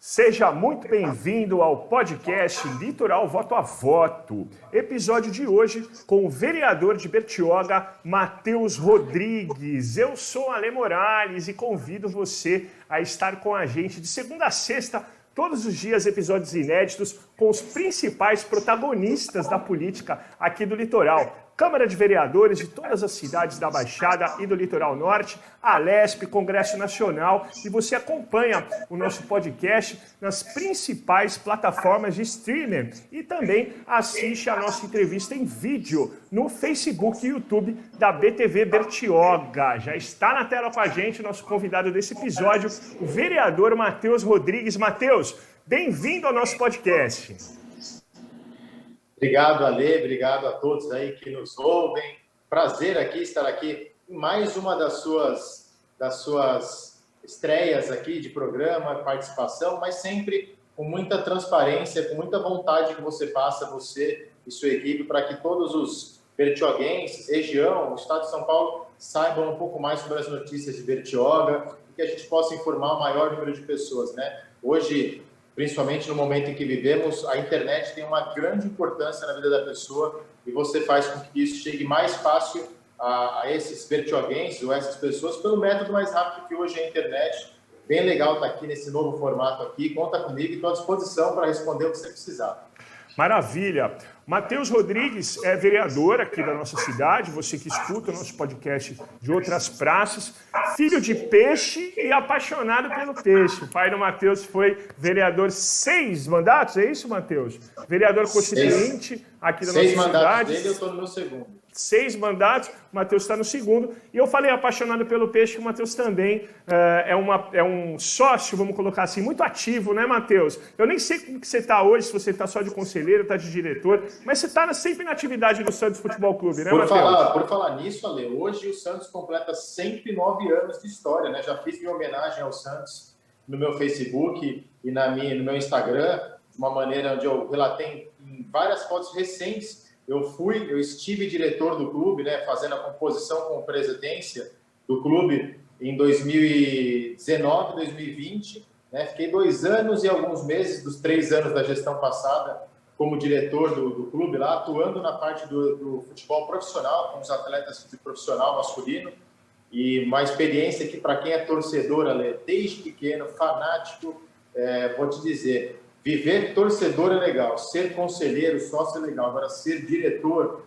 Seja muito bem-vindo ao podcast Litoral Voto a Voto. Episódio de hoje com o vereador de Bertioga, Matheus Rodrigues. Eu sou Ale Morales e convido você a estar com a gente de segunda a sexta, todos os dias, episódios inéditos com os principais protagonistas da política aqui do litoral. Câmara de Vereadores de todas as cidades da Baixada e do Litoral Norte, Alesp, Congresso Nacional, e você acompanha o nosso podcast nas principais plataformas de streaming e também assiste a nossa entrevista em vídeo no Facebook e YouTube da BTV Bertioga. Já está na tela com a gente o nosso convidado desse episódio, o vereador Matheus Rodrigues. Matheus, bem-vindo ao nosso podcast. Obrigado, Ale, obrigado a todos aí que nos ouvem. Prazer estar aqui em mais uma das suas estreias aqui de programa, participação, mas sempre com muita transparência, com muita vontade que você passa, você e sua equipe, para que todos os bertioguenses, região, o estado de São Paulo, saibam um pouco mais sobre as notícias de Bertioga e que a gente possa informar o maior número de pessoas, né? Hoje, principalmente no momento em que vivemos, a internet tem uma grande importância na vida da pessoa e você faz com que isso chegue mais fácil a esses bertioguenses ou essas pessoas pelo método mais rápido que hoje é a internet. Bem legal estar aqui nesse novo formato aqui. Conta comigo e estou à disposição para responder o que você precisar. Maravilha. Matheus Rodrigues é vereador aqui da nossa cidade, você que escuta o nosso podcast de outras praças, filho de peixe e apaixonado pelo peixe. O pai do Matheus foi vereador 6 mandatos, é isso, Matheus? Vereador constituinte aqui da nossa cidade. 6 mandatos dele, eu estou no meu segundo. 6 mandatos, o Matheus está no segundo. E eu falei apaixonado pelo peixe, que o Matheus também é um sócio, vamos colocar assim, muito ativo, né, Matheus? Eu nem sei como que você está hoje, se você está só de conselheiro, está de diretor, mas você está sempre na atividade do Santos Futebol Clube, né, Matheus? Por falar nisso, Ale, hoje o Santos completa 109 anos de história, né? Já fiz minha homenagem ao Santos no meu Facebook e no meu Instagram, de uma maneira onde eu relatei em várias fotos recentes. Eu estive diretor do clube, né, fazendo a composição com presidência do clube em 2019, 2020. Né, fiquei 2 anos e alguns meses dos 3 anos da gestão passada como diretor do clube lá, atuando na parte do futebol profissional, com os atletas de profissional masculino. E uma experiência que, para quem é torcedor, Ale, desde pequeno, fanático, vou te dizer... Viver torcedor é legal, ser conselheiro, sócio é legal. Agora, ser diretor,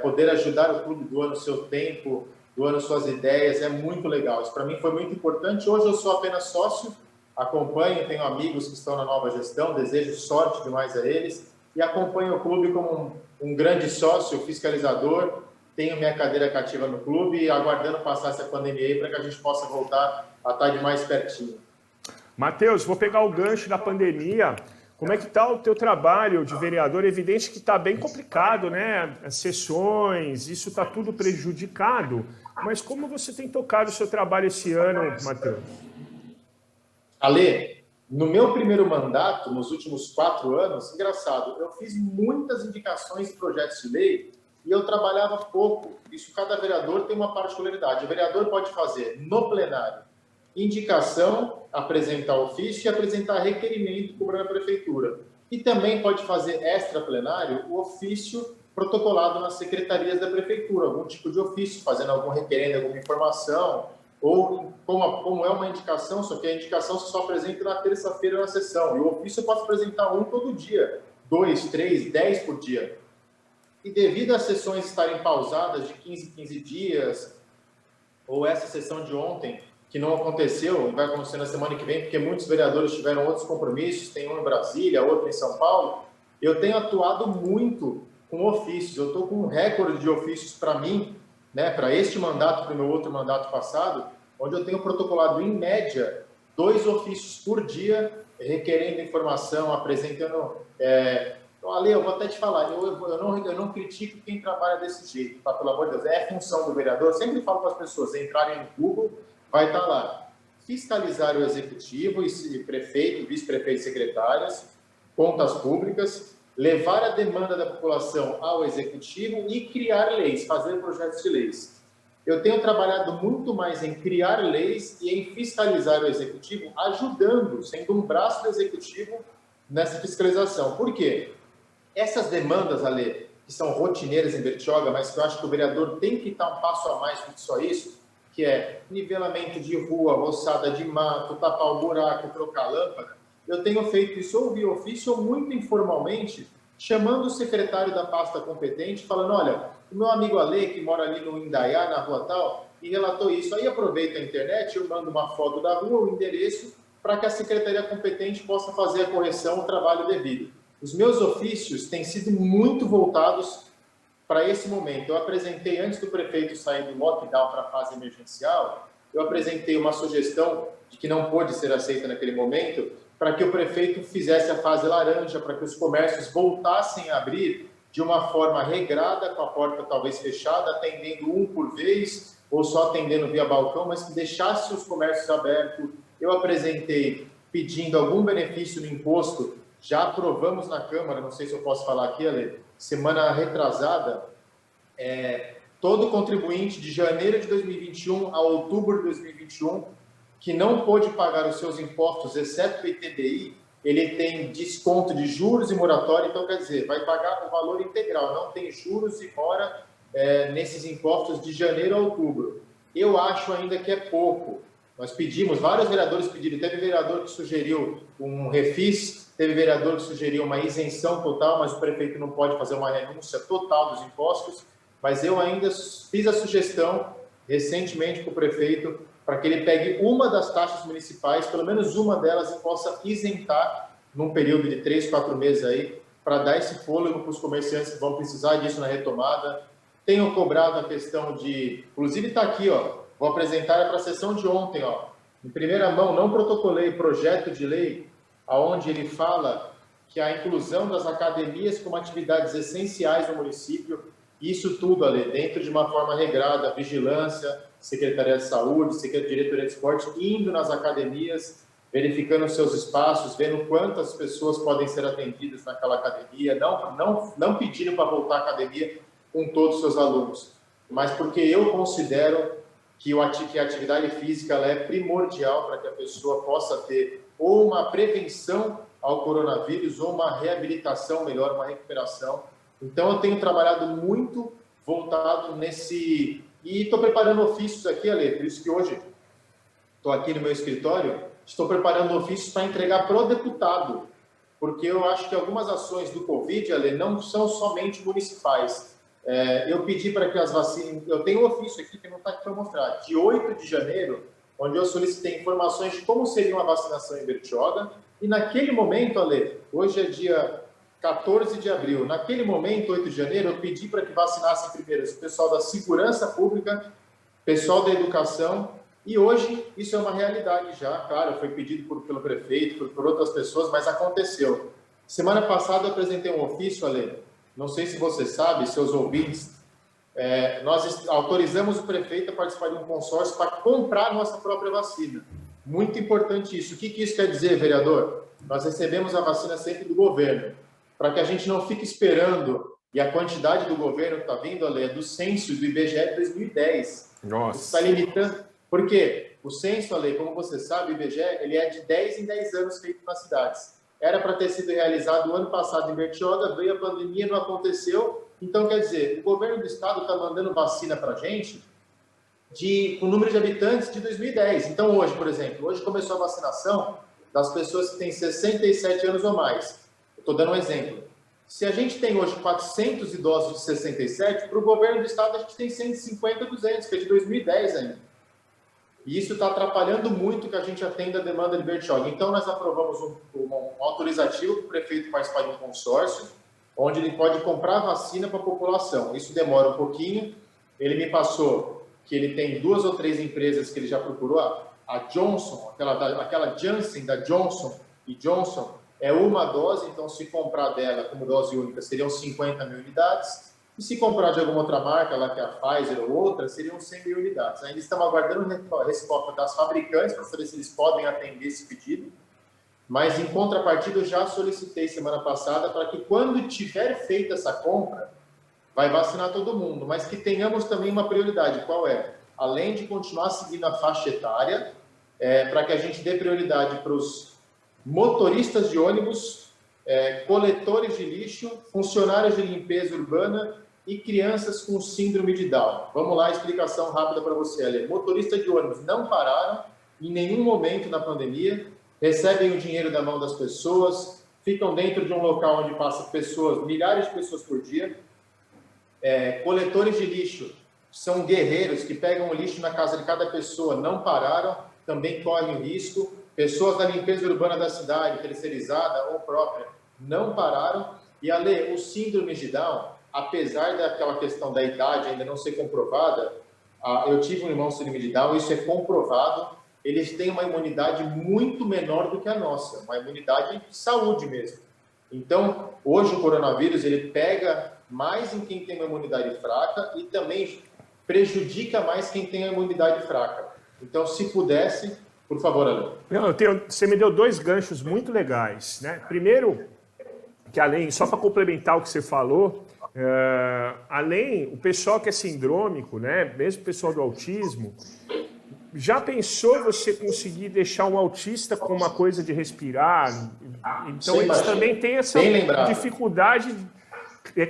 poder ajudar o clube doando seu tempo, doando suas ideias, é muito legal. Isso para mim foi muito importante. Hoje eu sou apenas sócio, acompanho, tenho amigos que estão na nova gestão, desejo sorte demais a eles e acompanho o clube como um grande sócio, fiscalizador. Tenho minha cadeira cativa no clube e aguardando passar essa pandemia aí para que a gente possa voltar a estar de mais pertinho. Matheus, vou pegar o gancho da pandemia. Como é que está o teu trabalho de vereador? É evidente que está bem complicado, né? As sessões, isso está tudo prejudicado. Mas como você tem tocado o seu trabalho esse ano, Matheus? Ale, no meu primeiro mandato, nos últimos 4 anos, engraçado, eu fiz muitas indicações e projetos de lei e eu trabalhava pouco. Isso, cada vereador tem uma particularidade. O vereador pode fazer no plenário indicação, apresentar ofício e apresentar requerimento cobrando a prefeitura. E também pode fazer extra-plenário o ofício protocolado nas secretarias da prefeitura, algum tipo de ofício, fazendo algum requerendo, alguma informação, ou como é uma indicação, só que a indicação se só apresenta na terça-feira na sessão, e o ofício eu posso apresentar um todo dia, 2, 3, 10 por dia. E devido às sessões estarem pausadas de 15 em 15 dias, ou essa sessão de ontem, que não aconteceu, vai acontecer na semana que vem, porque muitos vereadores tiveram outros compromissos, tem um em Brasília, outro em São Paulo, eu tenho atuado muito com ofícios, eu estou com um recorde de ofícios para mim, né, para este mandato, para o meu outro mandato passado, onde eu tenho protocolado, em média, 2 ofícios por dia, requerendo informação, apresentando... Então, Ale, eu vou até te falar, eu não critico quem trabalha desse jeito, tá? Pelo amor de Deus, é função do vereador, eu sempre falo para as pessoas entrarem no Google, vai estar lá, fiscalizar o executivo, e prefeito, vice-prefeito e secretárias, contas públicas, levar a demanda da população ao executivo e criar leis, fazer projetos de leis. eu tenho trabalhado muito mais em criar leis e em fiscalizar o executivo, ajudando, sendo um braço do executivo nessa fiscalização. Por quê? Essas demandas, Ale, que são rotineiras em Bertioga, mas que eu acho que o vereador tem que dar um passo a mais do que só isso, que é nivelamento de rua, roçada de mato, tapar o buraco, trocar lâmpada, eu tenho feito isso ou via ofício ou muito informalmente, chamando o secretário da pasta competente, falando, olha, o meu amigo Ale, que mora ali no Indaiá, na rua tal, e relatou isso. Aí aproveita a internet, eu mando uma foto da rua, o endereço, para que a secretaria competente possa fazer a correção, o trabalho devido. Os meus ofícios têm sido muito voltados para esse momento. Eu apresentei, antes do prefeito sair do lockdown para a fase emergencial, eu apresentei uma sugestão de que não pôde ser aceita naquele momento, para que o prefeito fizesse a fase laranja, para que os comércios voltassem a abrir de uma forma regrada, com a porta talvez fechada, atendendo um por vez, ou só atendendo via balcão, mas que deixasse os comércios abertos. Eu apresentei pedindo algum benefício no imposto, já aprovamos na Câmara, não sei se eu posso falar aqui, Ale, semana retrasada, todo contribuinte de janeiro de 2021 a outubro de 2021 que não pôde pagar os seus impostos, exceto o ITBI, ele tem desconto de juros e moratória, então quer dizer, vai pagar o valor integral, não tem juros e mora nesses impostos de janeiro a outubro. Eu acho ainda que é pouco. Nós pedimos, vários vereadores pediram, teve vereador que sugeriu um refis, teve vereador que sugeriu uma isenção total, mas o prefeito não pode fazer uma renúncia total dos impostos, mas eu ainda fiz a sugestão recentemente para o prefeito para que ele pegue uma das taxas municipais, pelo menos uma delas, e possa isentar num período de 3, 4 meses aí, para dar esse fôlego para os comerciantes que vão precisar disso na retomada. Tenho cobrado a questão de... Inclusive está aqui, ó, vou apresentar para a sessão de ontem, ó, em primeira mão, não protocolei projeto de lei, onde ele fala que a inclusão das academias como atividades essenciais no município, isso tudo ali, dentro de uma forma regrada, vigilância, Secretaria de Saúde, Diretoria de Esporte, indo nas academias, verificando seus espaços, vendo quantas pessoas podem ser atendidas naquela academia, não pedindo para voltar à academia com todos os seus alunos, mas porque eu considero que a atividade física ela é primordial para que a pessoa possa ter ou uma prevenção ao coronavírus ou uma reabilitação melhor, uma recuperação. Então, eu tenho trabalhado muito voltado nesse... E estou preparando ofícios aqui, Ale, por isso que hoje estou aqui no meu escritório, estou preparando ofícios para entregar para o deputado, porque eu acho que algumas ações do Covid, Ale, não são somente municipais. Eu pedi para que as vacinas... Eu tenho um ofício aqui que não está aqui para mostrar, de 8 de janeiro, onde eu solicitei informações de como seria uma vacinação em Bertioga, e naquele momento, Ale, hoje é dia 14 de abril, naquele momento, 8 de janeiro, eu pedi para que vacinassem primeiro o pessoal da segurança pública, pessoal da educação, e hoje isso é uma realidade já, claro, foi pedido pelo prefeito, por outras pessoas, mas aconteceu. Semana passada eu apresentei um ofício, Ale, não sei se você sabe, seus ouvintes, nós autorizamos o prefeito a participar de um consórcio para comprar nossa própria vacina. Muito importante isso. O que isso quer dizer, vereador? Nós recebemos a vacina sempre do governo, para que a gente não fique esperando, e a quantidade do governo que está vindo, Ale, é do censo do IBGE de 2010. Nossa. Isso está limitando. Por quê? O censo, Ale, como você sabe, o IBGE, ele é de 10 em 10 anos feito nas cidades. Era para ter sido realizado o ano passado em Bertioga, veio a pandemia, não aconteceu. Então, quer dizer, o governo do estado está mandando vacina para a gente com o número de habitantes de 2010. Então, hoje, por exemplo, hoje começou a vacinação das pessoas que têm 67 anos ou mais. Estou dando um exemplo. Se a gente tem hoje 400 idosos de 67, para o governo do estado a gente tem 150, 200, que é de 2010 ainda. E isso está atrapalhando muito que a gente atenda a demanda de Bertioga. Então, nós aprovamos um autorizativo para o prefeito participar de um consórcio, onde ele pode comprar vacina para a população. Isso demora um pouquinho. Ele me passou que ele tem 2 ou 3 empresas que ele já procurou. A Johnson, aquela Janssen da Johnson e Johnson, é uma dose, então se comprar dela como dose única seriam 50 mil unidades, e se comprar de alguma outra marca, lá que é a Pfizer ou outra, seriam 100 mil unidades. Ainda estamos aguardando a resposta das fabricantes para saber se eles podem atender esse pedido, mas em contrapartida eu já solicitei semana passada para que quando tiver feita essa compra, vai vacinar todo mundo, mas que tenhamos também uma prioridade. Qual é? além de continuar seguindo a faixa etária, para que a gente dê prioridade para os motoristas de ônibus, coletores de lixo, funcionários de limpeza urbana e crianças com síndrome de Down. Vamos lá, explicação rápida para você, Ale. Motoristas de ônibus não pararam em nenhum momento da pandemia, recebem o dinheiro da mão das pessoas, ficam dentro de um local onde passam pessoas, milhares de pessoas por dia. Coletores de lixo são guerreiros que pegam o lixo na casa de cada pessoa, não pararam, também correm o risco. Pessoas da limpeza urbana da cidade, terceirizada ou própria, não pararam. E, Ale, o síndrome de Down, apesar daquela questão da idade ainda não ser comprovada, eu tive um irmão com síndrome de Down, isso é comprovado, eles têm uma imunidade muito menor do que a nossa, uma imunidade de saúde mesmo. Então, hoje o coronavírus, ele pega mais em quem tem uma imunidade fraca e também prejudica mais quem tem a imunidade fraca. Então, se pudesse, por favor, Ale. Você me deu 2 ganchos muito legais, né? Primeiro, que além, só para complementar o que você falou, além, o pessoal que é sindrômico, né? Mesmo o pessoal do autismo, já pensou você conseguir deixar um autista com uma coisa de respirar? Então, eles também têm essa dificuldade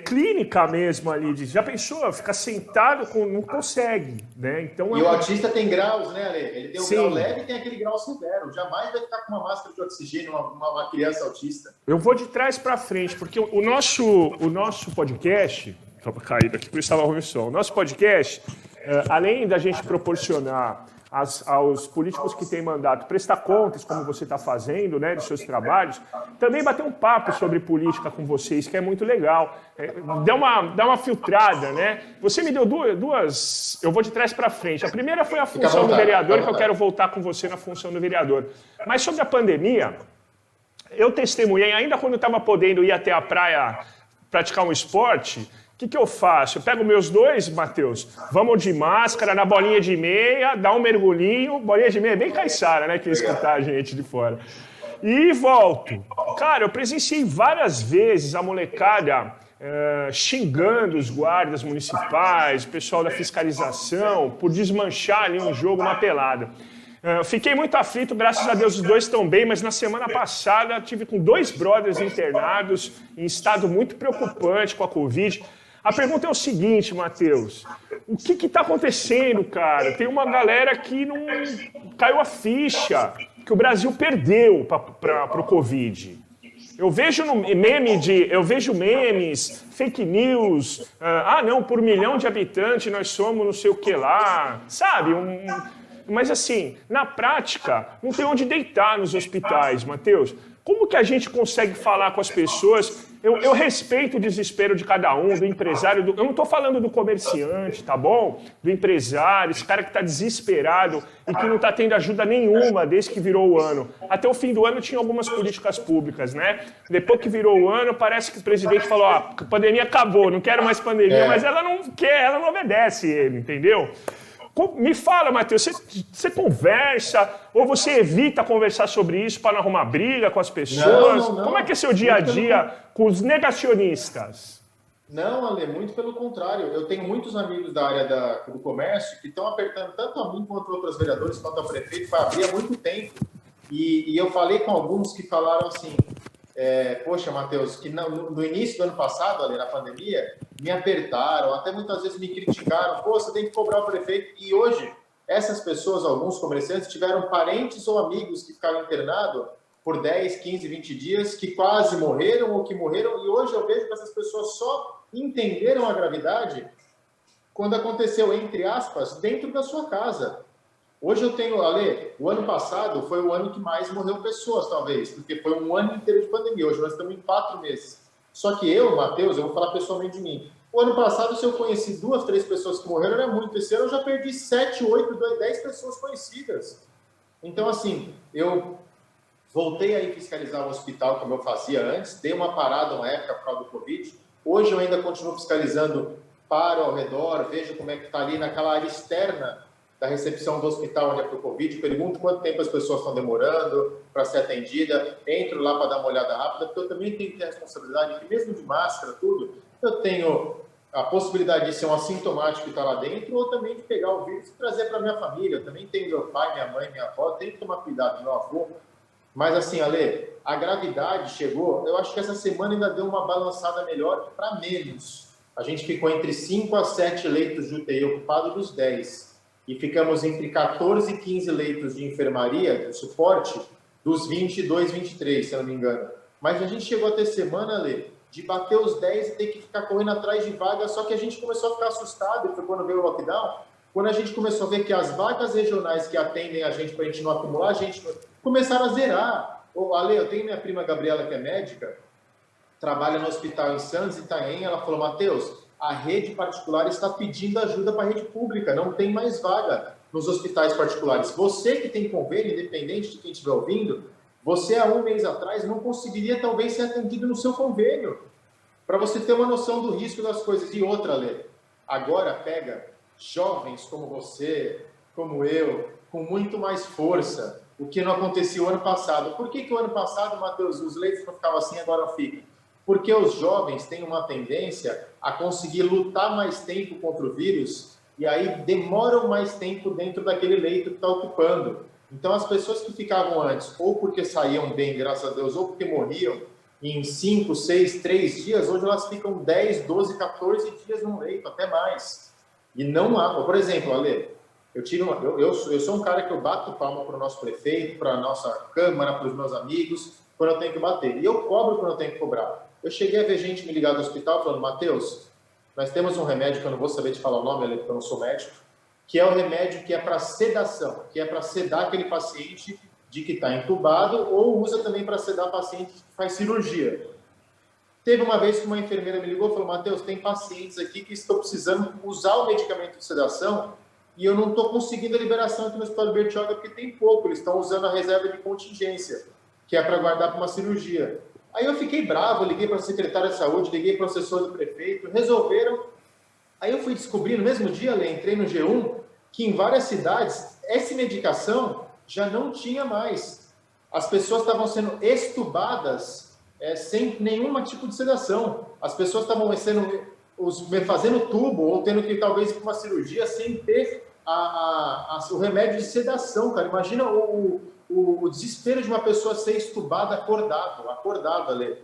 clínica mesmo ali. Já pensou? Ficar sentado, não consegue, né? Então, e o autista tem graus, né, Ale? Ele tem o grau leve e tem aquele grau severo. Jamais vai ficar com uma máscara de oxigênio uma criança autista. Eu vou de trás para frente, porque o nosso podcast... Só para cair daqui, por isso estava ruim o som. O nosso podcast, além da gente proporcionar aos políticos que têm mandato prestar contas, como você está fazendo, né, dos seus trabalhos, também bater um papo sobre política com vocês, que é muito legal. Dá uma filtrada, né? Você me deu duas... Eu vou de trás para frente. A primeira foi a função do vereador, que eu quero voltar com você na função do vereador. Mas sobre a pandemia, eu testemunhei, ainda quando eu estava podendo ir até a praia praticar um esporte... O que eu faço? Eu pego meus 2, Matheus, vamos de máscara, na bolinha de meia, dá um mergulhinho, bolinha de meia é bem caiçara, né, que escutar a gente de fora. E volto. Cara, eu presenciei várias vezes a molecada xingando os guardas municipais, o pessoal da fiscalização, por desmanchar ali um jogo, uma pelada. Fiquei muito aflito, graças a Deus os 2 estão bem, mas na semana passada tive com 2 brothers internados em estado muito preocupante com a Covid. A pergunta é o seguinte, Matheus, o que está acontecendo, cara? Tem uma galera que não caiu a ficha, que o Brasil perdeu para o Covid. Eu vejo memes, fake news, não, por 1 milhão de habitantes nós somos não sei o que lá, sabe? Mas assim, na prática, não tem onde deitar nos hospitais, Matheus. Como que a gente consegue falar com as pessoas? Eu respeito o desespero de cada um, do empresário, eu não estou falando do comerciante, tá bom? Do empresário, esse cara que está desesperado e que não está tendo ajuda nenhuma desde que virou o ano. Até o fim do ano tinha algumas políticas públicas, né? Depois que virou o ano, parece que o presidente falou, a pandemia acabou, não quero mais pandemia, mas ela não quer, ela não obedece ele, entendeu? Me fala, Matheus, você conversa ou você evita conversar sobre isso para não arrumar briga com as pessoas? Não. Como é que é seu dia a dia com os negacionistas? Não, Ale, muito pelo contrário. Eu tenho muitos amigos da área do comércio que estão apertando tanto a mim quanto outros vereadores, quanto ao prefeito, para abrir há muito tempo. E eu falei com alguns que falaram assim, poxa, Matheus, que no início do ano passado, ali na pandemia, me apertaram, até muitas vezes me criticaram, pô, você tem que cobrar o prefeito. E hoje, essas pessoas, alguns comerciantes, tiveram parentes ou amigos que ficaram internados por 10, 15, 20 dias, que quase morreram ou que morreram, e hoje eu vejo que essas pessoas só entenderam a gravidade quando aconteceu, entre aspas, dentro da sua casa. Hoje eu tenho, Ale, o ano passado foi o ano que mais morreu pessoas, talvez, porque foi um ano inteiro de pandemia. Hoje nós estamos em 4 meses. Só que eu, Matheus, eu vou falar pessoalmente de mim. O ano passado, se eu conheci 2, 3 pessoas que morreram, era muito. Esse ano eu já perdi 7, 8, 10 pessoas conhecidas. Então, assim, eu voltei a ir fiscalizar o hospital como eu fazia antes, dei uma parada uma época por causa do Covid. Hoje eu ainda continuo fiscalizando, paro ao redor, vejo como é que está ali naquela área externa da recepção do hospital onde é para o Covid, pergunto quanto tempo as pessoas estão demorando para ser atendida, entro lá para dar uma olhada rápida, porque eu também tenho que ter a responsabilidade que mesmo de máscara, tudo, eu tenho a possibilidade de ser um assintomático que está lá dentro, ou também de pegar o vírus e trazer para minha família. Eu também tenho meu pai, minha mãe, minha avó, tenho que tomar cuidado, meu avô. Mas assim, Ale, a gravidade chegou, eu acho que essa semana ainda deu uma balançada melhor para menos. A gente ficou entre 5 a 7 leitos de UTI ocupados dos 10. E ficamos entre 14 e 15 leitos de enfermaria, de suporte, dos 22, 23, se eu não me engano. Mas a gente chegou a ter semana, Ale, de bater os 10 e ter que ficar correndo atrás de vaga, só que a gente começou a ficar assustado, foi quando veio o lockdown, quando a gente começou a ver que as vagas regionais que atendem a gente para a gente não acumular, a gente começaram a zerar. Ale, eu tenho minha prima Gabriela, que é médica, trabalha no hospital em Santos, Itaém, ela falou, Matheus, a rede particular está pedindo ajuda para a rede pública, não tem mais vaga nos hospitais particulares. Você que tem convênio, independente de quem estiver ouvindo, você há um mês atrás não conseguiria talvez ser atendido no seu convênio, para você ter uma noção do risco das coisas. E outra, Lê, agora pega jovens como você, como eu, com muito mais força, o que não acontecia o ano passado. Por que o ano passado, Matheus, os leitos não ficavam assim, agora ficam? Porque os jovens têm uma tendência a conseguir lutar mais tempo contra o vírus e aí demoram mais tempo dentro daquele leito que está ocupando. Então, as pessoas que ficavam antes, ou porque saíam bem, graças a Deus, ou porque morriam em 5, 6, 3 dias, hoje elas ficam 10, 12, 14 dias no leito, até mais. E não há... Por exemplo, Ale, eu sou um cara que eu bato palma para o nosso prefeito, para a nossa Câmara, para os meus amigos, quando eu tenho que bater. E eu cobro quando eu tenho que cobrar. Eu cheguei a ver gente me ligar do hospital falando, Matheus, nós temos um remédio que eu não vou saber te falar o nome, Ale, porque eu não sou médico, que é o remédio que é para sedação, que é para sedar aquele paciente de que está entubado ou usa também para sedar paciente que faz cirurgia. Teve uma vez que uma enfermeira me ligou e falou, Matheus, tem pacientes aqui que estão precisando usar o medicamento de sedação e eu não estou conseguindo a liberação aqui no Hospital de Bertioga porque tem pouco, eles estão usando a reserva de contingência, que é para guardar para uma cirurgia. Aí eu fiquei bravo, liguei para a secretária de saúde, liguei para o assessor do prefeito, resolveram. Aí eu fui descobrir, no mesmo dia, entrei no G1, que em várias cidades, essa medicação já não tinha mais. As pessoas estavam sendo estubadas sem nenhum tipo de sedação. As pessoas estavam fazendo tubo ou tendo que talvez ir para uma cirurgia sem ter o remédio de sedação, cara. Imagina o desespero de uma pessoa ser estubada acordado ali.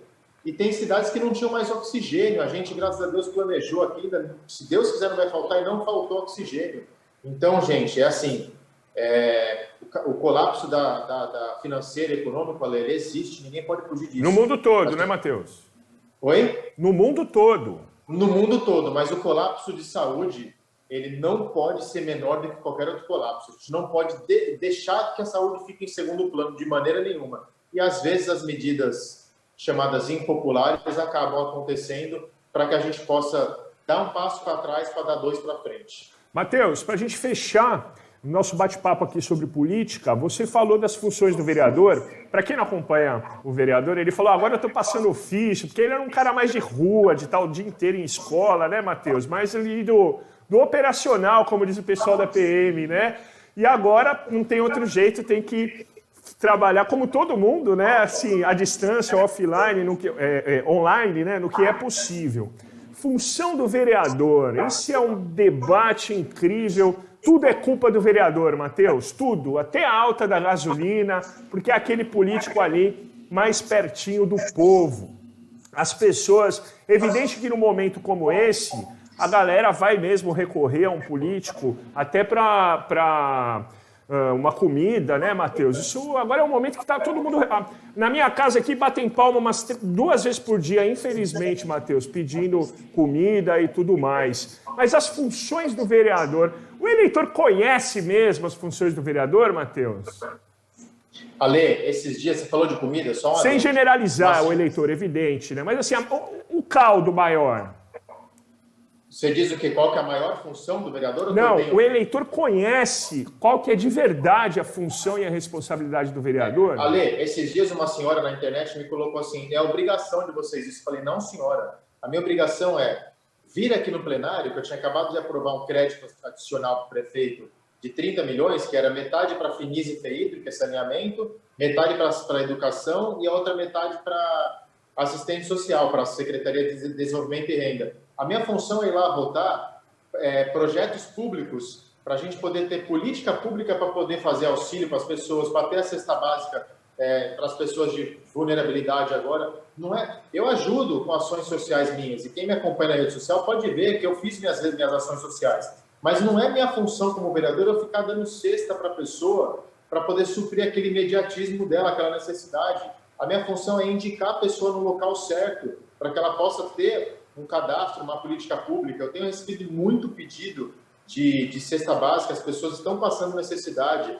E tem cidades que não tinham mais oxigênio. A gente, graças a Deus, planejou aqui. Se Deus quiser, não vai faltar, e não faltou oxigênio. Então, gente, é assim, o colapso da financeira e econômica, ele existe, ninguém pode fugir disso. No mundo todo, né, Matheus? Oi? No mundo todo. No mundo todo, mas o colapso de saúde, ele não pode ser menor do que qualquer outro colapso. A gente não pode deixar que a saúde fique em segundo plano de maneira nenhuma. E, às vezes, as medidas chamadas impopulares acabam acontecendo para que a gente possa dar um passo para trás para dar 2 para frente. Matheus, para a gente fechar o nosso bate-papo aqui sobre política, você falou das funções do vereador. Para quem não acompanha o vereador, ele falou, agora eu estou passando ofício, porque ele era um cara mais de rua, de estar o dia inteiro em escola, né, Matheus? Mais ali do operacional, como diz o pessoal da PM, né? E agora não tem outro jeito, tem que trabalhar como todo mundo, né? Assim, à distância, offline, online, né? No que é possível. Função do vereador, esse é um debate incrível. Tudo é culpa do vereador, Matheus, tudo, até a alta da gasolina, porque é aquele político ali mais pertinho do povo. As pessoas, evidente que num momento como esse, a galera vai mesmo recorrer a um político até para uma comida, né, Matheus? Isso agora é um momento que está todo mundo... Na minha casa aqui batem palma umas 2 vezes por dia, infelizmente, Matheus, pedindo comida e tudo mais. Mas as funções do vereador... O eleitor conhece mesmo as funções do vereador, Matheus? Ale, esses dias você falou de comida, só uma... Sem generalizar o eleitor, evidente, né? Mas assim, o caldo maior... Você diz o quê? Qual que é a maior função do vereador? Não, o eleitor conhece qual que é de verdade a função e a responsabilidade do vereador? Ale, esses dias uma senhora na internet me colocou assim, é obrigação de vocês isso. Eu falei, não, senhora, a minha obrigação é vir aqui no plenário, que eu tinha acabado de aprovar um crédito adicional para o prefeito de 30 milhões, que era metade para Finis e FEIDRO, que é saneamento, metade para a educação e a outra metade para assistente social, para a Secretaria de Desenvolvimento e Renda. A minha função é ir lá votar projetos públicos para a gente poder ter política pública para poder fazer auxílio para as pessoas, para ter a cesta básica para as pessoas de vulnerabilidade agora. Não é? Eu ajudo com ações sociais minhas, e quem me acompanha na rede social pode ver que eu fiz minhas ações sociais. Mas não é minha função como vereador eu ficar dando cesta para a pessoa para poder suprir aquele imediatismo dela, aquela necessidade. A minha função é indicar a pessoa no local certo, para que ela possa ter um cadastro, uma política pública. Eu tenho recebido muito pedido de cesta básica, as pessoas estão passando necessidade.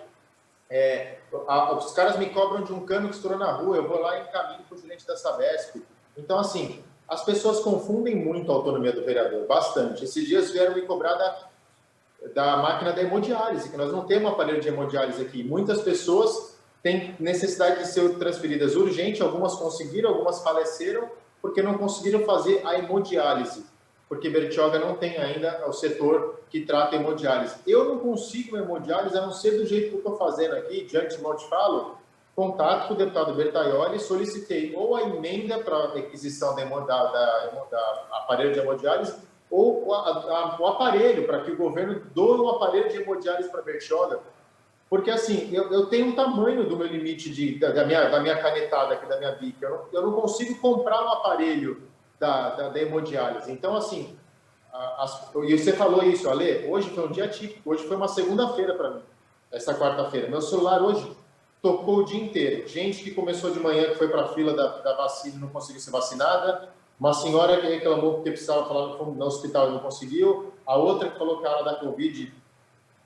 Os caras me cobram de um cano que estourou na rua, eu vou lá e encaminho para o gerente da Sabesp. Então, assim, as pessoas confundem muito a autonomia do vereador, bastante. Esses dias vieram me cobrar da máquina da hemodiálise, que nós não temos um aparelho de hemodiálise aqui. Muitas pessoas têm necessidade de ser transferidas urgente, algumas conseguiram, algumas faleceram, porque não conseguiram fazer a hemodiálise, porque Bertioga não tem ainda o setor que trata hemodiálise. Eu não consigo hemodiálise, a não ser do jeito que eu estou fazendo aqui, de antemão te falo, contato com o deputado Bertaioli, solicitei ou a emenda para a requisição da aparelho de hemodiálise, ou o aparelho, para que o governo doe um aparelho de hemodiálise para Bertioga. Porque, assim, eu tenho um tamanho do meu limite da minha canetada aqui, da minha bica. Eu não consigo comprar um aparelho da hemodiálise. Então, assim, e você falou isso, Ale, hoje foi um dia típico, hoje foi uma segunda-feira para mim, essa quarta-feira. Meu celular hoje tocou o dia inteiro. Gente que começou de manhã, que foi para a fila da vacina e não conseguiu ser vacinada. Uma senhora que reclamou porque precisava falar no hospital e não conseguiu. A outra que falou que a hora da Covid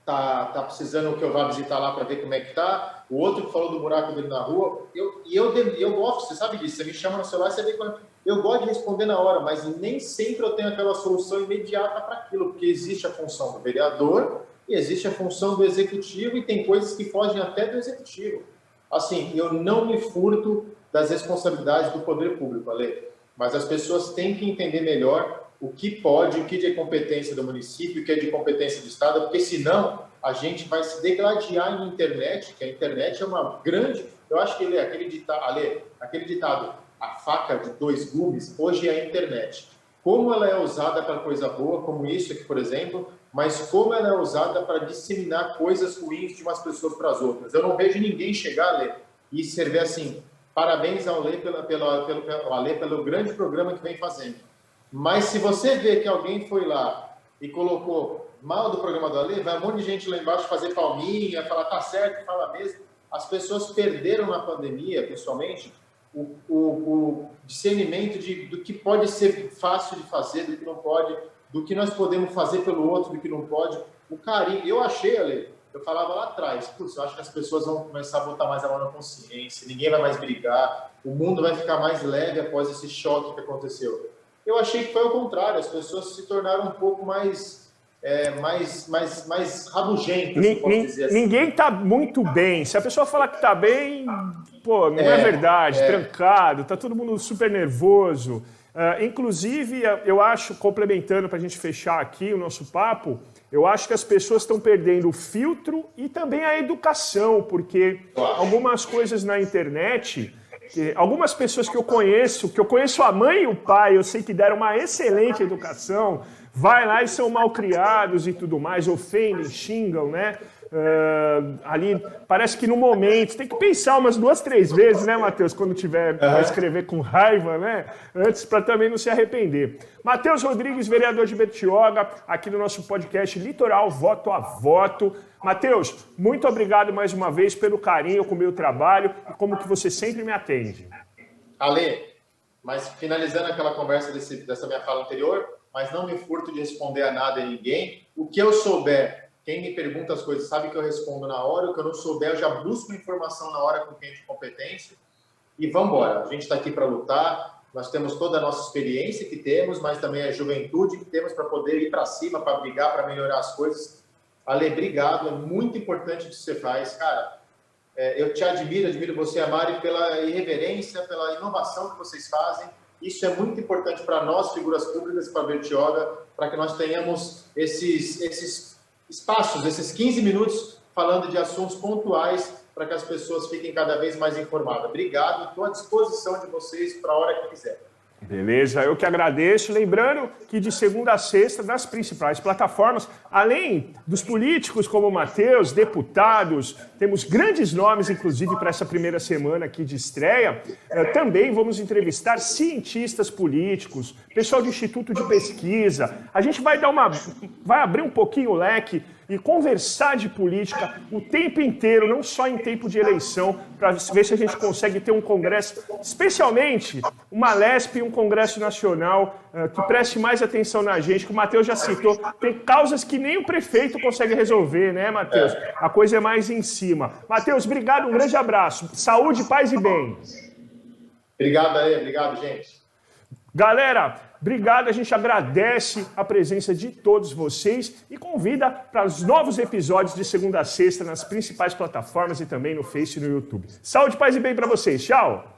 tá precisando que eu vá visitar lá para ver como é que tá. O outro que falou do buraco dele na rua. Eu gosto, você sabe disso, você me chama no celular, você vê quando... Eu gosto de responder na hora, mas nem sempre eu tenho aquela solução imediata para aquilo, porque existe a função do vereador e existe a função do executivo, e tem coisas que fogem até do executivo. Assim, eu não me furto das responsabilidades do poder público, Ale, mas as pessoas têm que entender melhor o que pode, o que é de competência do município, o que é de competência do Estado, porque senão a gente vai se degladiar em internet, que a internet é uma grande... Eu acho que aquele ditado, a faca de dois gumes, hoje é a internet. Como ela é usada para coisa boa, como isso aqui, por exemplo, mas como ela é usada para disseminar coisas ruins de umas pessoas para as outras. Eu não vejo ninguém chegar, Lê, e escrever assim, parabéns ao Lê pelo grande programa que vem fazendo. Mas se você vê que alguém foi lá e colocou mal do programa do Ale, vai um monte de gente lá embaixo fazer palminha, falar tá certo, fala mesmo. As pessoas perderam na pandemia, pessoalmente, o discernimento do que pode ser fácil de fazer, do que não pode, do que nós podemos fazer pelo outro, do que não pode. O carinho, eu achei, Ale, eu falava lá atrás, putz, eu acho que as pessoas vão começar a botar mais a mão na consciência, ninguém vai mais brigar, o mundo vai ficar mais leve após esse choque que aconteceu. Eu achei que foi o contrário, as pessoas se tornaram um pouco mais rabugentas, se pode dizer assim. Ninguém está muito bem. Se a pessoa falar que está bem, pô, não é verdade, trancado, está todo mundo super nervoso. Inclusive, eu acho, complementando para a gente fechar aqui o nosso papo, eu acho que as pessoas estão perdendo o filtro e também a educação, porque algumas coisas na internet... Algumas pessoas que eu conheço a mãe e o pai, eu sei que deram uma excelente educação, vai lá e são mal criados e tudo mais, ofendem, xingam, né? Ali, parece que no momento, tem que pensar umas 2, 3 vezes, né, Matheus, quando tiver para escrever com raiva, né? Antes, para também não se arrepender. Matheus Rodrigues, vereador de Bertioga, aqui no nosso podcast Litoral Voto a Voto. Matheus, muito obrigado mais uma vez pelo carinho com o meu trabalho e como que você sempre me atende. Ale, mas finalizando aquela conversa dessa minha fala anterior, mas não me furto de responder a nada e ninguém. O que eu souber, quem me pergunta as coisas sabe que eu respondo na hora, o que eu não souber eu já busco informação na hora com quem de competência e vamos embora. A gente está aqui para lutar, nós temos toda a nossa experiência que temos, mas também a juventude que temos para poder ir para cima, para brigar, para melhorar as coisas. Ale, obrigado, é muito importante o que você faz, cara. Eu te admiro você, Mari, pela irreverência, pela inovação que vocês fazem. Isso é muito importante para nós, figuras públicas, para a Bertioga, para que nós tenhamos esses espaços, esses 15 minutos falando de assuntos pontuais para que as pessoas fiquem cada vez mais informadas. Obrigado, estou à disposição de vocês para a hora que quiser. Beleza, eu que agradeço. Lembrando que de segunda a sexta, nas principais plataformas, além dos políticos como o Matheus, deputados, temos grandes nomes, inclusive, para essa primeira semana aqui de estreia. Também vamos entrevistar cientistas políticos, pessoal do Instituto de Pesquisa. A gente vai abrir um pouquinho o leque e conversar de política o tempo inteiro, não só em tempo de eleição, para ver se a gente consegue ter um congresso, especialmente uma LESP e um congresso nacional que preste mais atenção na gente, que o Matheus já citou. Tem causas que nem o prefeito consegue resolver, né, Matheus? A coisa é mais em cima. Matheus, obrigado, um grande abraço. Saúde, paz e bem. Obrigado, gente. Galera, obrigado, a gente agradece a presença de todos vocês e convida para os novos episódios de segunda a sexta nas principais plataformas e também no Face e no YouTube. Saúde, paz e bem para vocês. Tchau!